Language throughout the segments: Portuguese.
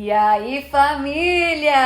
E aí, família!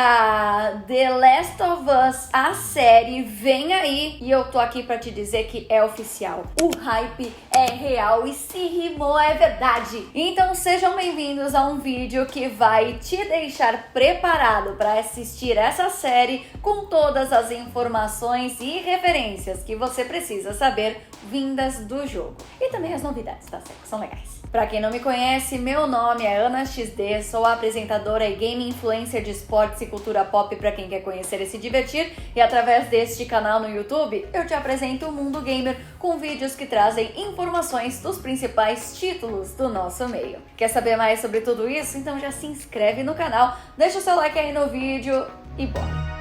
The Last of Us, a série, vem aí e eu tô aqui pra te dizer que é oficial. O hype é real e se rimou é verdade. Então sejam bem-vindos a um vídeo que vai te deixar preparado para assistir essa série com todas as informações e referências que você precisa saber vindas do jogo. E também as novidades da série, que são legais. Pra quem não me conhece, meu nome é Ana XD, sou a apresentadora e game influencer de esportes e cultura pop pra quem quer conhecer e se divertir, e através deste canal no YouTube, eu te apresento o mundo gamer com vídeos que trazem informações dos principais títulos do nosso meio. Quer saber mais sobre tudo isso? Então já se inscreve no canal, deixa o seu like aí no vídeo e bora!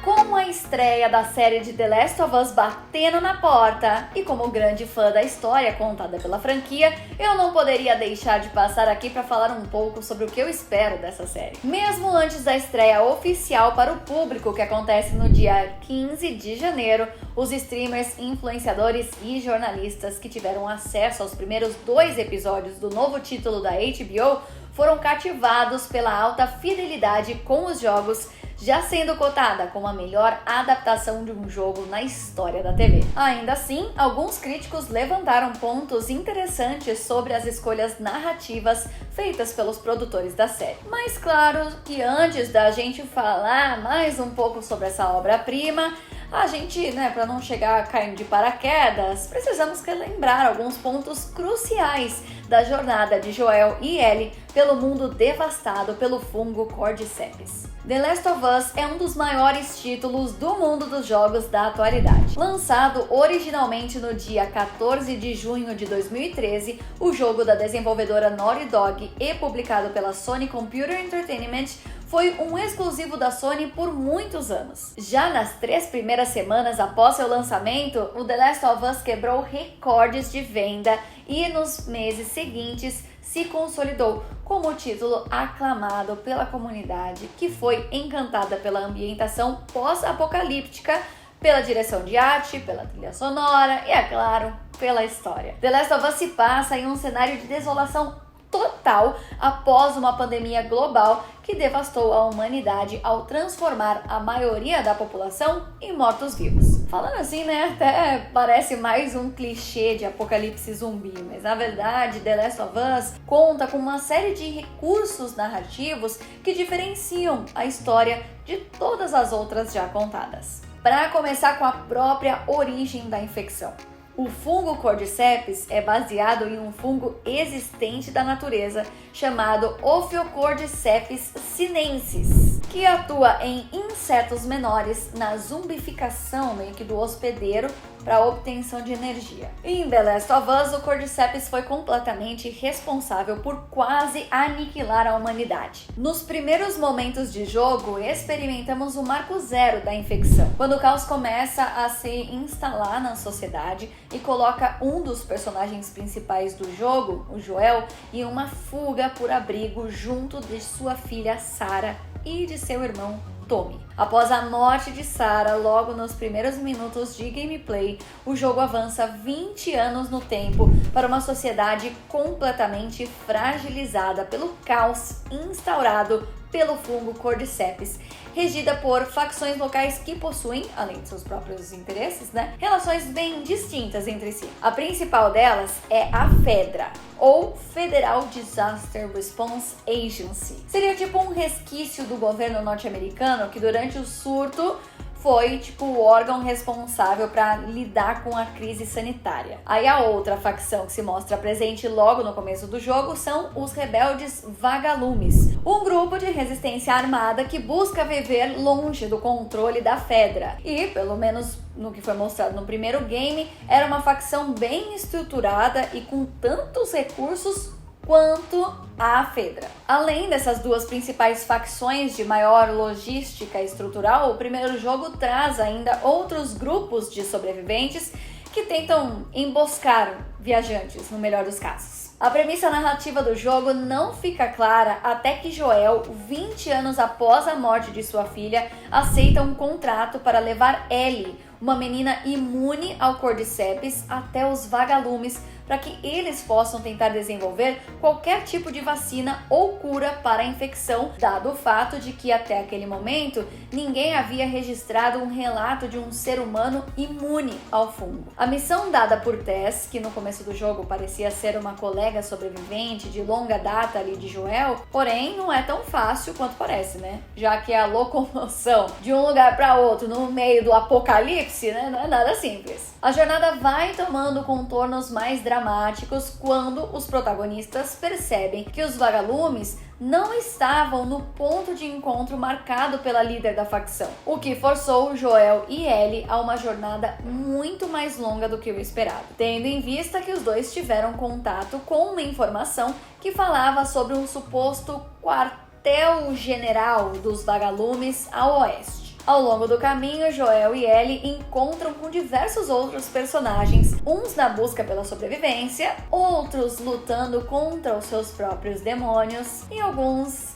Com a estreia da série de The Last of Us batendo na porta e como grande fã da história contada pela franquia, eu não poderia deixar de passar aqui para falar um pouco sobre o que eu espero dessa série. Mesmo antes da estreia oficial para o público, que acontece no dia 15 de janeiro, os streamers, influenciadores e jornalistas que tiveram acesso aos primeiros 2 episódios do novo título da HBO foram cativados pela alta fidelidade com os jogos, já sendo cotada como a melhor adaptação de um jogo na história da TV. Ainda assim, alguns críticos levantaram pontos interessantes sobre as escolhas narrativas feitas pelos produtores da série. Mas claro que antes da gente falar mais um pouco sobre essa obra-prima, a gente, para não chegar caindo de paraquedas, precisamos relembrar alguns pontos cruciais da jornada de Joel e Ellie pelo mundo devastado pelo fungo Cordyceps. The Last of Us é um dos maiores títulos do mundo dos jogos da atualidade. Lançado originalmente no dia 14 de junho de 2013, o jogo da desenvolvedora Naughty Dog e publicado pela Sony Computer Entertainment foi um exclusivo da Sony por muitos anos. Já nas 3 primeiras semanas após seu lançamento, o The Last of Us quebrou recordes de venda e nos meses seguintes se consolidou como título aclamado pela comunidade, que foi encantada pela ambientação pós-apocalíptica, pela direção de arte, pela trilha sonora e, é claro, pela história. The Last of Us se passa em um cenário de desolação total após uma pandemia global que devastou a humanidade ao transformar a maioria da população em mortos-vivos. Falando assim, até parece mais um clichê de apocalipse zumbi, mas na verdade The Last of Us conta com uma série de recursos narrativos que diferenciam a história de todas as outras já contadas. Para começar com a própria origem da infecção. O fungo Cordyceps é baseado em um fungo existente da natureza chamado Ophiocordyceps sinensis, que atua em insetos menores na zumbificação do hospedeiro para a obtenção de energia. Em The Last of Us, o Cordyceps foi completamente responsável por quase aniquilar a humanidade. Nos primeiros momentos de jogo, experimentamos o marco zero da infecção, quando o caos começa a se instalar na sociedade e coloca um dos personagens principais do jogo, o Joel, em uma fuga por abrigo junto de sua filha Sarah e de seu irmão Tommy. Após a morte de Sarah, logo nos primeiros minutos de gameplay, o jogo avança 20 anos no tempo para uma sociedade completamente fragilizada pelo caos instaurado pelo fungo Cordyceps, regida por facções locais que possuem, além de seus próprios interesses, relações bem distintas entre si. A principal delas é a FEDRA, ou Federal Disaster Response Agency. Seria tipo um resquício do governo norte-americano que durante o surto foi o órgão responsável para lidar com a crise sanitária. Aí a outra facção que se mostra presente logo no começo do jogo são os rebeldes vagalumes, um grupo de resistência armada que busca viver longe do controle da FEDRA. E, pelo menos no que foi mostrado no primeiro game, era uma facção bem estruturada e com tantos recursos quanto a FEDRA. Além dessas duas principais facções de maior logística estrutural, o primeiro jogo traz ainda outros grupos de sobreviventes que tentam emboscar viajantes, no melhor dos casos. A premissa narrativa do jogo não fica clara até que Joel, 20 anos após a morte de sua filha, aceita um contrato para levar Ellie, uma menina imune ao Cordyceps, até os vagalumes para que eles possam tentar desenvolver qualquer tipo de vacina ou cura para a infecção, dado o fato de que até aquele momento ninguém havia registrado um relato de um ser humano imune ao fungo. A missão dada por Tess, que no começo do jogo parecia ser uma colega sobrevivente de longa data ali de Joel, porém não é tão fácil quanto parece, né? Já que a locomoção de um lugar para outro no meio do apocalipse, né, não é nada simples. A jornada vai tomando contornos mais dramáticos quando os protagonistas percebem que os vagalumes não estavam no ponto de encontro marcado pela líder da facção, o que forçou Joel e Ellie a uma jornada muito mais longa do que o esperado, tendo em vista que os dois tiveram contato com uma informação que falava sobre um suposto quartel-general dos vagalumes ao oeste. Ao longo do caminho, Joel e Ellie encontram com diversos outros personagens, uns na busca pela sobrevivência, outros lutando contra os seus próprios demônios e alguns,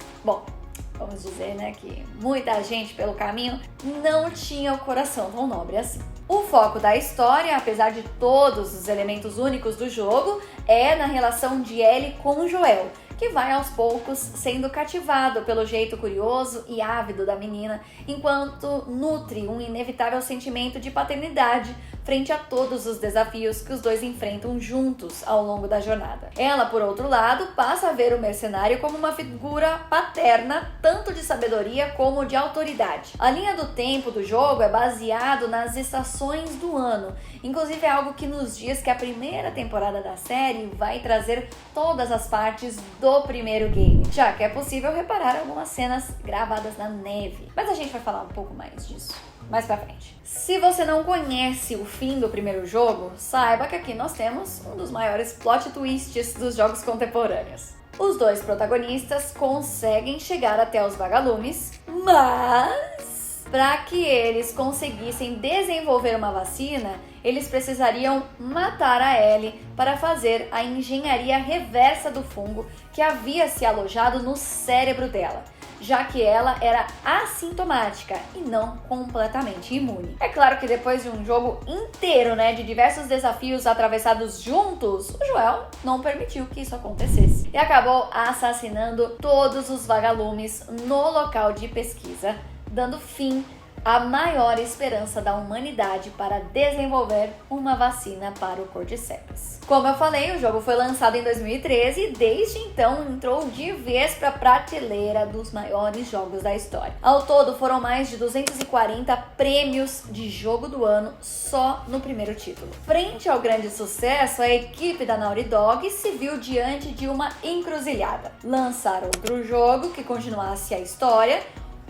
vamos dizer, né, que muita gente pelo caminho não tinha o coração tão nobre assim. O foco da história, apesar de todos os elementos únicos do jogo, é na relação de Ellie com Joel, que vai aos poucos sendo cativado pelo jeito curioso e ávido da menina, enquanto nutre um inevitável sentimento de paternidade frente a todos os desafios que os dois enfrentam juntos ao longo da jornada. Ela, por outro lado, passa a ver o mercenário como uma figura paterna, tanto de sabedoria como de autoridade. A linha do tempo do jogo é baseado nas estações do ano, inclusive é algo que nos diz que a primeira temporada da série vai trazer todas as partes do primeiro game, já que é possível reparar algumas cenas gravadas na neve. Mas a gente vai falar um pouco mais disso mais pra frente. Se você não conhece o fim do primeiro jogo, saiba que aqui nós temos um dos maiores plot twists dos jogos contemporâneos. Os dois protagonistas conseguem chegar até os vagalumes, mas para que eles conseguissem desenvolver uma vacina, eles precisariam matar a Ellie para fazer a engenharia reversa do fungo que havia se alojado no cérebro dela, já que ela era assintomática e não completamente imune. É claro que depois de um jogo inteiro, de diversos desafios atravessados juntos, o Joel não permitiu que isso acontecesse e acabou assassinando todos os vagalumes no local de pesquisa, dando fim a maior esperança da humanidade para desenvolver uma vacina para o Cordyceps. Como eu falei, o jogo foi lançado em 2013 e desde então entrou de vez para a prateleira dos maiores jogos da história. Ao todo foram mais de 240 prêmios de jogo do ano só no primeiro título. Frente ao grande sucesso, a equipe da Naughty Dog se viu diante de uma encruzilhada: lançar outro jogo que continuasse a história,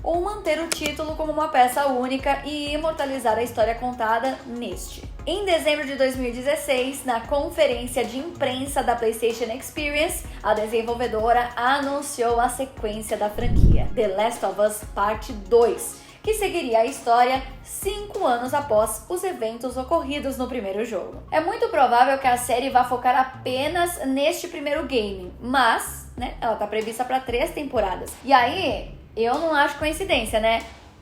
ou manter o título como uma peça única e imortalizar a história contada neste. Em dezembro de 2016, na conferência de imprensa da PlayStation Experience, a desenvolvedora anunciou a sequência da franquia, The Last of Us Parte 2, que seguiria a história 5 anos após os eventos ocorridos no primeiro jogo. É muito provável que a série vá focar apenas neste primeiro game, mas, ela está prevista para 3 temporadas. E aí, eu não acho coincidência,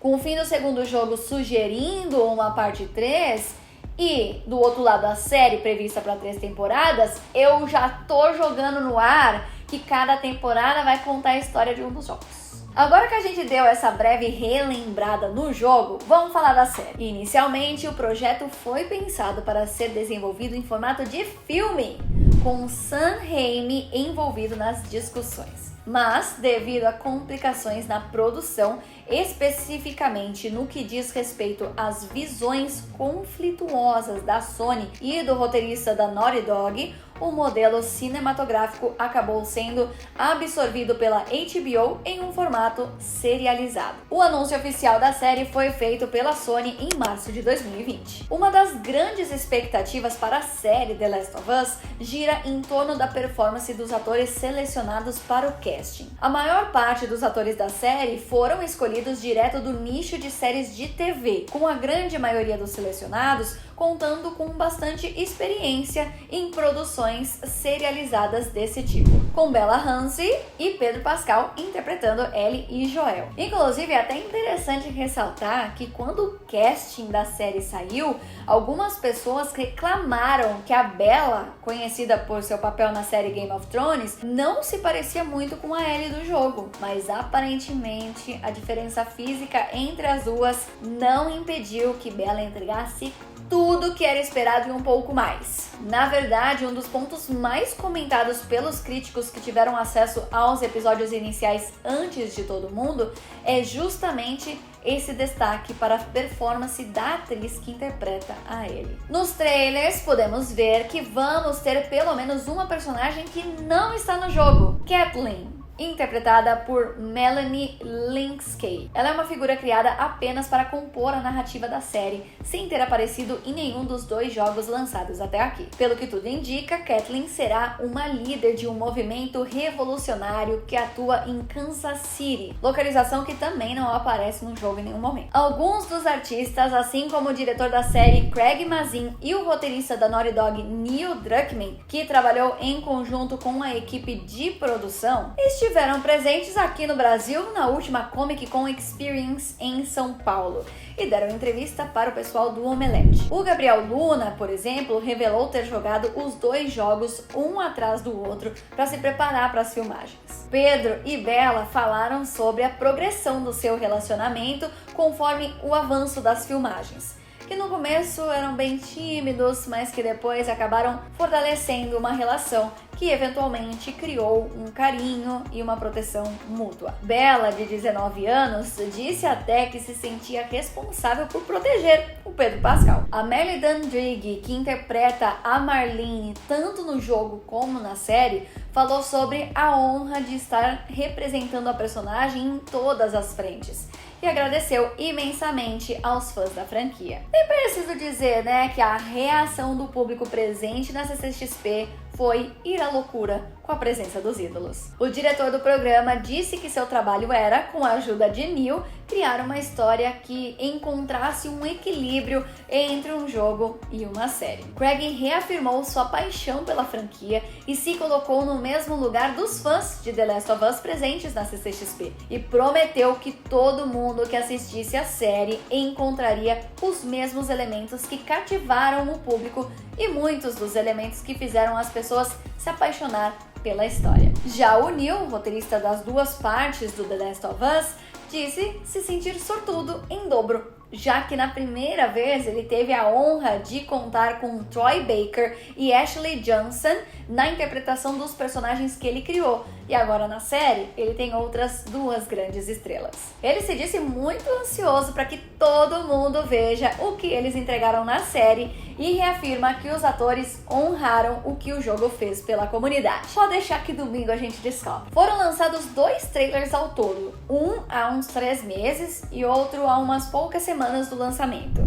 Com o fim do segundo jogo sugerindo uma parte 3 e, do outro lado, a série prevista para 3 temporadas, eu já tô jogando no ar que cada temporada vai contar a história de um dos jogos. Agora que a gente deu essa breve relembrada no jogo, vamos falar da série. Inicialmente, o projeto foi pensado para ser desenvolvido em formato de filme, com Sam Raimi envolvido nas discussões. Mas, devido a complicações na produção, especificamente no que diz respeito às visões conflituosas da Sony e do roteirista da Naughty Dog, o modelo cinematográfico acabou sendo absorvido pela HBO em um formato serializado. O anúncio oficial da série foi feito pela Sony em março de 2020. Uma das grandes expectativas para a série The Last of Us gira em torno da performance dos atores selecionados para o cast. casting. A maior parte dos atores da série foram escolhidos direto do nicho de séries de TV, com a grande maioria dos selecionados contando com bastante experiência em produções serializadas desse tipo, com Bella Ramsey e Pedro Pascal interpretando Ellie e Joel. Inclusive, é até interessante ressaltar que quando o casting da série saiu, algumas pessoas reclamaram que a Bella, conhecida por seu papel na série Game of Thrones, não se parecia muito com a Ellie do jogo, mas aparentemente a diferença física entre as duas não impediu que Bella entregasse tudo que era esperado e um pouco mais. Na verdade, um dos pontos mais comentados pelos críticos que tiveram acesso aos episódios iniciais antes de todo mundo é justamente esse destaque para a performance da atriz que interpreta a Ellie. Nos trailers, podemos ver que vamos ter pelo menos uma personagem que não está no jogo, Catelyn, interpretada por Melanie Lynskey. Ela é uma figura criada apenas para compor a narrativa da série, sem ter aparecido em nenhum dos 2 jogos lançados até aqui. Pelo que tudo indica, Catelyn será uma líder de um movimento revolucionário que atua em Kansas City, localização que também não aparece no jogo em nenhum momento. Alguns dos artistas, assim como o diretor da série Craig Mazin e o roteirista da Naughty Dog Neil Druckmann, que trabalhou em conjunto com a equipe de produção, estiveram presentes aqui no Brasil na última Comic Con Experience em São Paulo e deram entrevista para o pessoal do Omelete. O Gabriel Luna, por exemplo, revelou ter jogado os 2 jogos um atrás do outro para se preparar para as filmagens. Pedro e Bella falaram sobre a progressão do seu relacionamento conforme o avanço das filmagens, que no começo eram bem tímidos, mas que depois acabaram fortalecendo uma relação que eventualmente criou um carinho e uma proteção mútua. Bella, de 19 anos, disse até que se sentia responsável por proteger o Pedro Pascal. A Merle Dandridge, que interpreta a Marlene tanto no jogo como na série, falou sobre a honra de estar representando a personagem em todas as frentes e agradeceu imensamente aos fãs da franquia. Nem preciso dizer, né, que a reação do público presente na CCXP foi ir à loucura com a presença dos ídolos. O diretor do programa disse que seu trabalho era, com a ajuda de Neil, criar uma história que encontrasse um equilíbrio entre um jogo e uma série. Craig reafirmou sua paixão pela franquia e se colocou no mesmo lugar dos fãs de The Last of Us presentes na CCXP e prometeu que todo mundo que assistisse a série encontraria os mesmos elementos que cativaram o público e muitos dos elementos que fizeram as pessoas se apaixonar pela história. Já o Neil, roteirista das 2 partes do The Last of Us, disse se sentir sortudo em dobro, já que na primeira vez ele teve a honra de contar com Troy Baker e Ashley Johnson na interpretação dos personagens que ele criou, e agora na série ele tem outras 2 grandes estrelas. Ele se disse muito ansioso para que todo mundo veja o que eles entregaram na série e reafirma que os atores honraram o que o jogo fez pela comunidade. Pode deixar que domingo a gente descobre. Foram lançados 2 trailers ao todo, um há uns 3 meses e outro há umas poucas semanas do lançamento.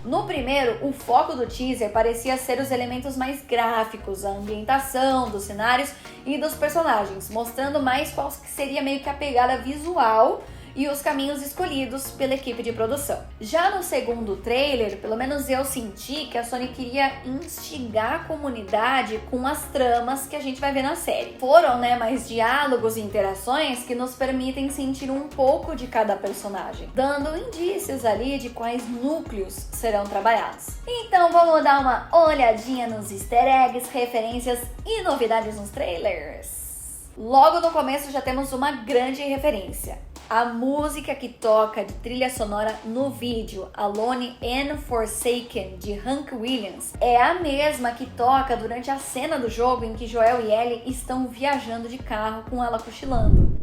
No primeiro, o foco do teaser parecia ser os elementos mais gráficos, a ambientação dos cenários e dos personagens, mostrando mais qual que seria meio que a pegada visual e os caminhos escolhidos pela equipe de produção. Já no segundo trailer, pelo menos eu senti que a Sony queria instigar a comunidade com as tramas que a gente vai ver na série. Foram, mais diálogos e interações que nos permitem sentir um pouco de cada personagem, dando indícios ali de quais núcleos serão trabalhados. Então vamos dar uma olhadinha nos easter eggs, referências e novidades nos trailers. Logo no começo já temos uma grande referência. A música que toca de trilha sonora no vídeo Alone and Forsaken, de Hank Williams, é a mesma que toca durante a cena do jogo em que Joel e Ellie estão viajando de carro com ela cochilando.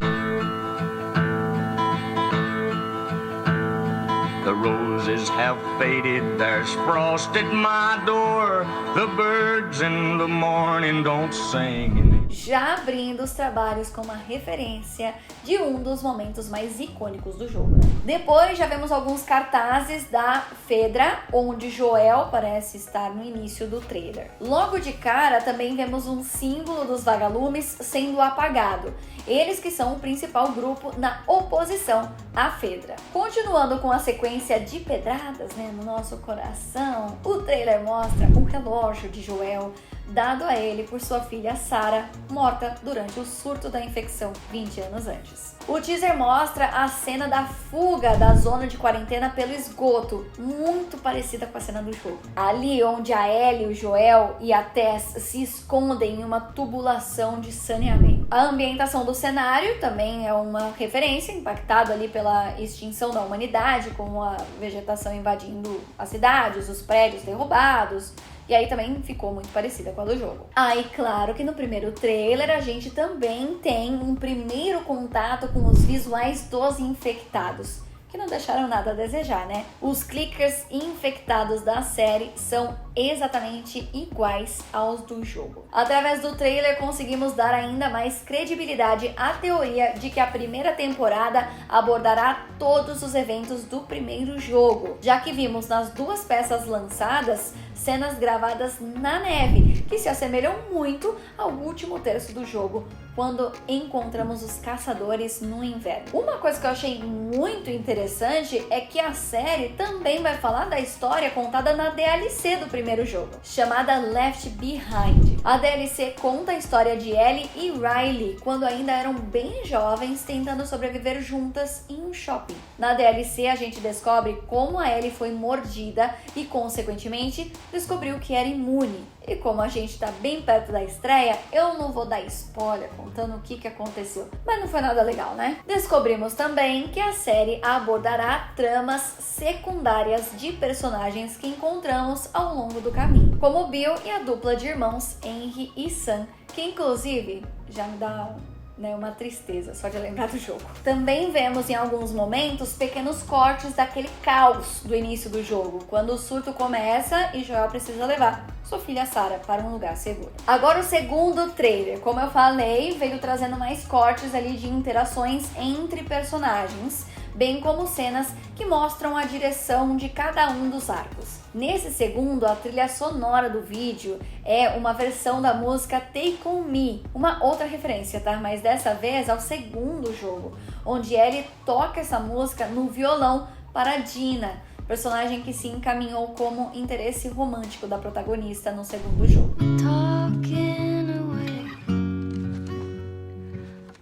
The roses have faded, there's frost at my door. The birds in the morning don't sing anymore. já abrindo os trabalhos com uma referência de um dos momentos mais icônicos do jogo, né? Depois já vemos alguns cartazes da Fedra, onde Joel parece estar no início do trailer. Logo de cara também vemos um símbolo dos vagalumes sendo apagado, eles que são o principal grupo na oposição à Fedra. Continuando com a sequência de pedradas, né, no nosso coração, o trailer mostra o relógio de Joel dado a ele por sua filha Sarah, morta durante o surto da infecção 20 anos antes. O teaser mostra a cena da fuga da zona de quarentena pelo esgoto, muito parecida com a cena do jogo. Ali onde a Ellie, o Joel e a Tess se escondem em uma tubulação de saneamento. A ambientação do cenário também é uma referência, impactado ali pela extinção da humanidade, com a vegetação invadindo as cidades, os prédios derrubados. E aí também ficou muito parecida com a do jogo. E claro que no primeiro trailer a gente também tem um primeiro contato com os visuais dos infectados, que não deixaram nada a desejar, né? Os clickers infectados da série são exatamente iguais aos do jogo. Através do trailer conseguimos dar ainda mais credibilidade à teoria de que a primeira temporada abordará todos os eventos do primeiro jogo, já que vimos nas duas peças lançadas cenas gravadas na neve, que se assemelham muito ao último terço do jogo, quando encontramos os caçadores no inverno. Uma coisa que eu achei muito interessante é que a série também vai falar da história contada na DLC do primeiro jogo, chamada Left Behind. A DLC conta a história de Ellie e Riley quando ainda eram bem jovens, tentando sobreviver juntas em um shopping. Na DLC a gente descobre como a Ellie foi mordida e, consequentemente, descobriu que era imune. E como a gente tá bem perto da estreia, eu não vou dar spoiler contando o que aconteceu. Mas não foi nada legal, né? Descobrimos também que a série abordará tramas secundárias de personagens que encontramos ao longo do caminho, como Bill e a dupla de irmãos Henry e Sam, que inclusive já me dá uma tristeza só de lembrar do jogo. Também vemos em alguns momentos pequenos cortes daquele caos do início do jogo, quando o surto começa e Joel precisa levar sua filha Sarah para um lugar seguro. Agora o segundo trailer, como eu falei, veio trazendo mais cortes ali de interações entre personagens, bem como cenas que mostram a direção de cada um dos arcos. Nesse segundo, a trilha sonora do vídeo é uma versão da música Take On Me, uma outra referência, tá? Mas dessa vez ao segundo jogo, onde Ellie toca essa música no violão para Dina, personagem que se encaminhou como interesse romântico da protagonista no segundo jogo. Talking away,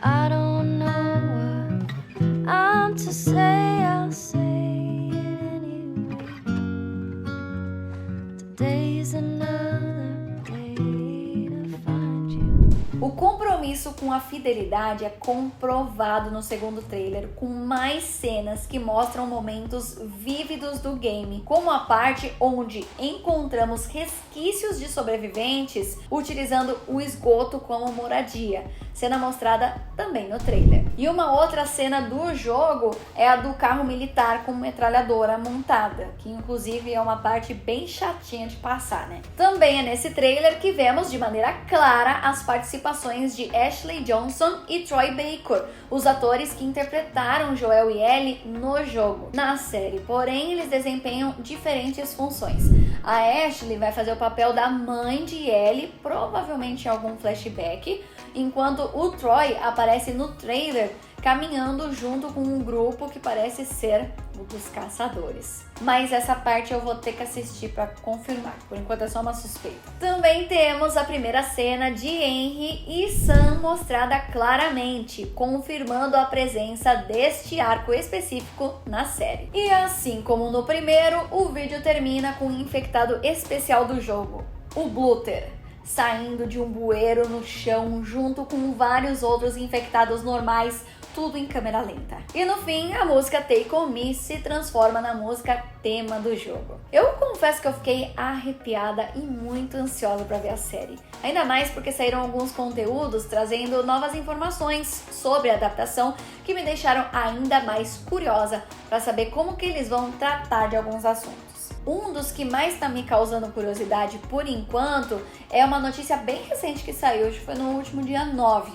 I don't know what I'm to say, I'll say it anyway. Today's another day to find you. O compromisso com a fidelidade é comprovado no segundo trailer, com mais cenas que mostram momentos vívidos do game, como a parte onde encontramos resquícios de sobreviventes utilizando o esgoto como moradia, cena mostrada também no trailer. E uma outra cena do jogo é a do carro militar com metralhadora montada, que inclusive é uma parte bem chatinha de passar, né? Também é nesse trailer que vemos de maneira clara as participações de Ashley Johnson e Troy Baker, os atores que interpretaram Joel e Ellie no jogo. Na série, porém, eles desempenham diferentes funções. A Ashley vai fazer o papel da mãe de Ellie, provavelmente em algum flashback, enquanto o Troy aparece no trailer caminhando junto com um grupo que parece ser o dos caçadores. Mas essa parte eu vou ter que assistir para confirmar, por enquanto é só uma suspeita. Também temos a primeira cena de Henry e Sam mostrada claramente, confirmando a presença deste arco específico na série. E assim como no primeiro, o vídeo termina com o infectado especial do jogo, o Bluter, saindo de um bueiro no chão junto com vários outros infectados normais, tudo em câmera lenta. E no fim, a música Take On Me se transforma na música tema do jogo. Eu confesso que eu fiquei arrepiada e muito ansiosa para ver a série. Ainda mais porque saíram alguns conteúdos trazendo novas informações sobre a adaptação que me deixaram ainda mais curiosa para saber como que eles vão tratar de alguns assuntos. Um dos que mais está me causando curiosidade por enquanto é uma notícia bem recente que saiu, acho que foi no último dia 9.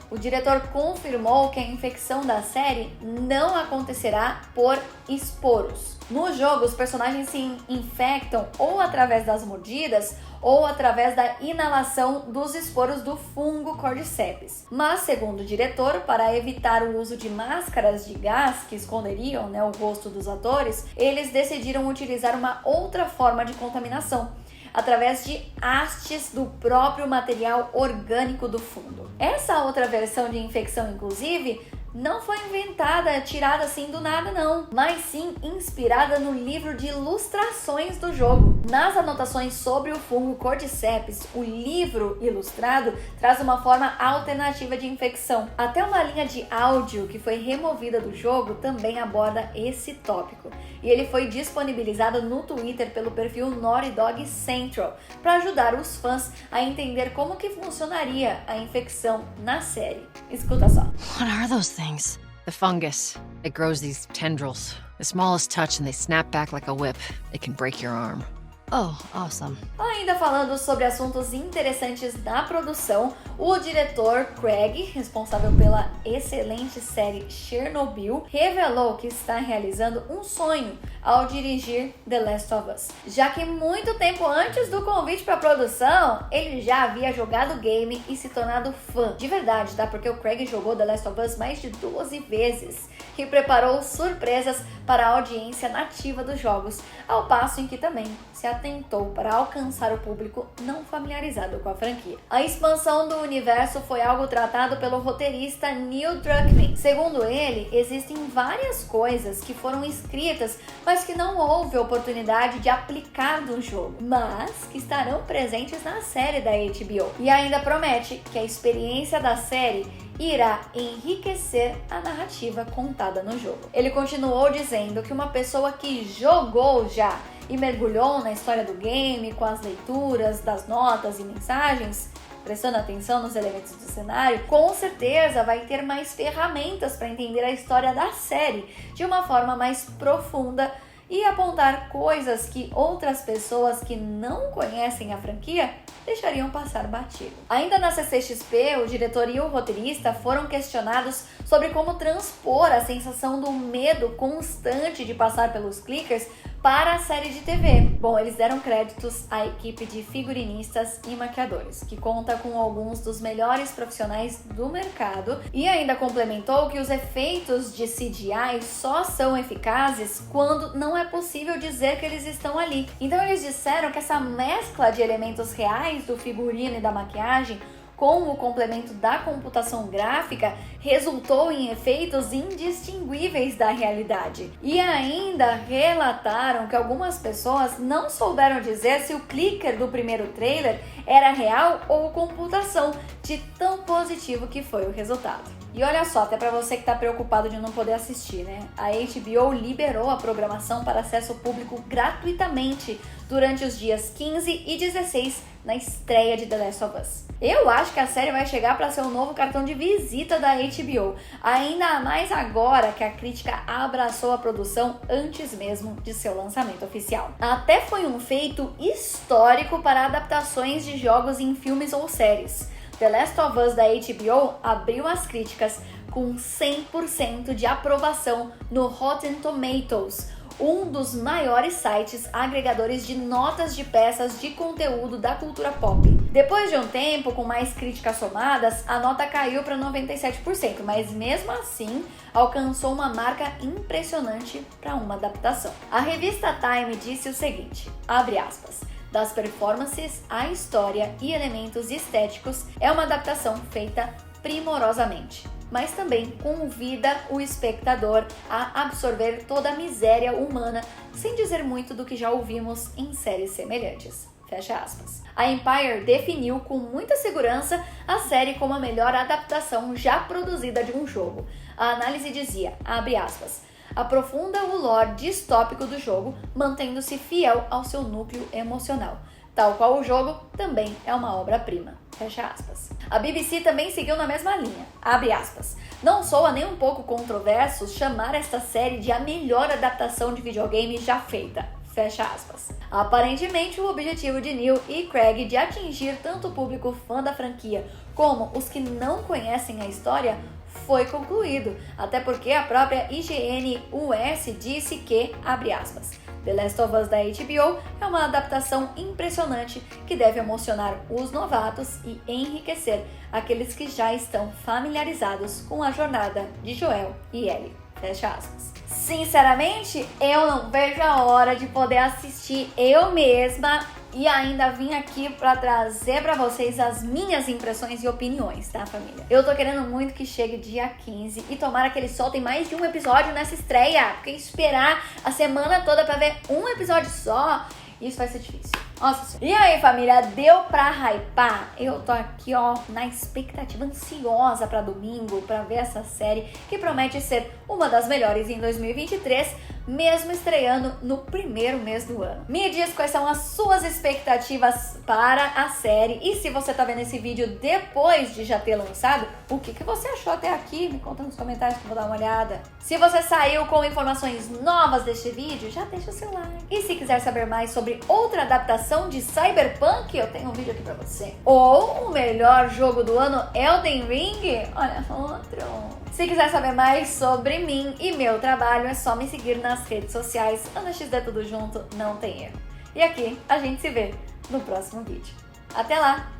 O diretor confirmou que a infecção da série não acontecerá por esporos. No jogo, os personagens se infectam ou através das mordidas ou através da inalação dos esporos do fungo Cordyceps. Mas, segundo o diretor, para evitar o uso de máscaras de gás que esconderiam, o rosto dos atores, eles decidiram utilizar uma outra forma de contaminação, através de hastes do próprio material orgânico do fungo. Essa outra versão de infecção, inclusive, não foi inventada, tirada assim do nada não, mas sim inspirada no livro de ilustrações do jogo. Nas anotações sobre o fungo Cordyceps, o livro ilustrado traz uma forma alternativa de infecção. Até uma linha de áudio que foi removida do jogo também aborda esse tópico. E ele foi disponibilizado no Twitter pelo perfil Naughty Dog Central para ajudar os fãs a entender como que funcionaria a infecção na série. Escuta só. What are those things? The fungus. It grows these tendrils. The smallest touch and they snap back like a whip. It can break your arm. Oh, awesome. Ainda falando sobre assuntos interessantes da produção, o diretor Craig, responsável pela excelente série Chernobyl, revelou que está realizando um sonho ao dirigir The Last of Us, já que muito tempo antes do convite para a produção, ele já havia jogado o game e se tornado fã. De verdade, tá? Porque o Craig jogou The Last of Us mais de 12 vezes e preparou surpresas para a audiência nativa dos jogos, ao passo em que também se atentou para alcançar o público não familiarizado com a franquia. A expansão do universo foi algo tratado pelo roteirista Neil Druckmann. Segundo ele, existem várias coisas que foram escritas, mas que não houve oportunidade de aplicar no jogo, mas que estarão presentes na série da HBO. E ainda promete que a experiência da série irá enriquecer a narrativa contada no jogo. Ele continuou dizendo que uma pessoa que jogou já e mergulhou na história do game com as leituras das notas e mensagens, prestando atenção nos elementos do cenário, com certeza vai ter mais ferramentas para entender a história da série de uma forma mais profunda e apontar coisas que outras pessoas que não conhecem a franquia deixariam passar batido. Ainda na CCXP, o diretor e o roteirista foram questionados sobre como transpor a sensação do medo constante de passar pelos clickers para a série de TV. Bom, eles deram créditos à equipe de figurinistas e maquiadores, que conta com alguns dos melhores profissionais do mercado, e ainda complementou que os efeitos de CGI só são eficazes quando não é possível dizer que eles estão ali. Então eles disseram que essa mescla de elementos reais do figurino e da maquiagem com o complemento da computação gráfica, resultou em efeitos indistinguíveis da realidade. E ainda relataram que algumas pessoas não souberam dizer se o clicker do primeiro trailer era real ou computação, de tão positivo que foi o resultado. E olha só, até para você que está preocupado de não poder assistir, né? A HBO liberou a programação para acesso público gratuitamente durante os dias 15 e 16 na estreia de The Last of Us. Eu acho que a série vai chegar para ser o novo cartão de visita da HBO, ainda mais agora que a crítica abraçou a produção antes mesmo de seu lançamento oficial. Até foi um feito histórico para adaptações de jogos em filmes ou séries. The Last of Us da HBO abriu as críticas com 100% de aprovação no Rotten Tomatoes, um dos maiores sites agregadores de notas de peças de conteúdo da cultura pop. Depois de um tempo, com mais críticas somadas, a nota caiu para 97%, mas mesmo assim alcançou uma marca impressionante para uma adaptação. A revista Time disse o seguinte, abre aspas, das performances à história e elementos estéticos, é uma adaptação feita primorosamente, mas também convida o espectador a absorver toda a miséria humana, sem dizer muito do que já ouvimos em séries semelhantes. Fecha aspas. A Empire definiu com muita segurança a série como a melhor adaptação já produzida de um jogo. A análise dizia, abre aspas, aprofunda o lore distópico do jogo, mantendo-se fiel ao seu núcleo emocional. Tal qual o jogo, também é uma obra-prima. Fecha aspas. A BBC também seguiu na mesma linha. Abre aspas. Não soa nem um pouco controverso chamar esta série de a melhor adaptação de videogame já feita. Fecha aspas. Aparentemente, o objetivo de Neil e Craig de atingir tanto o público fã da franquia como os que não conhecem a história foi concluído, até porque a própria IGN US disse que, abre aspas, The Last of Us da HBO é uma adaptação impressionante que deve emocionar os novatos e enriquecer aqueles que já estão familiarizados com a jornada de Joel e Ellie. Fecha aspas. Sinceramente, eu não vejo a hora de poder assistir eu mesma e ainda vim aqui pra trazer pra vocês as minhas impressões e opiniões, tá, família? Eu tô querendo muito que chegue dia 15 e tomara que eles soltem mais de um episódio nessa estreia, porque esperar a semana toda pra ver um episódio só, isso vai ser difícil. Nossa. E aí, família, deu pra hypar? Eu tô aqui, ó, na expectativa ansiosa pra domingo, pra ver essa série que promete ser uma das melhores em 2023, mesmo estreando no primeiro mês do ano. Me diz quais são as suas expectativas para a série e se você tá vendo esse vídeo depois de já ter lançado, o que você achou até aqui? Me conta nos comentários que eu vou dar uma olhada. Se você saiu com informações novas deste vídeo, já deixa o seu like. E se quiser saber mais sobre outra adaptação de Cyberpunk, eu tenho um vídeo aqui pra você. Ou o melhor jogo do ano, Elden Ring, olha outro. Se quiser saber mais sobre mim e meu trabalho, é só me seguir nas redes sociais. AnaXD tudo junto, não tem erro. E aqui a gente se vê no próximo vídeo. Até lá!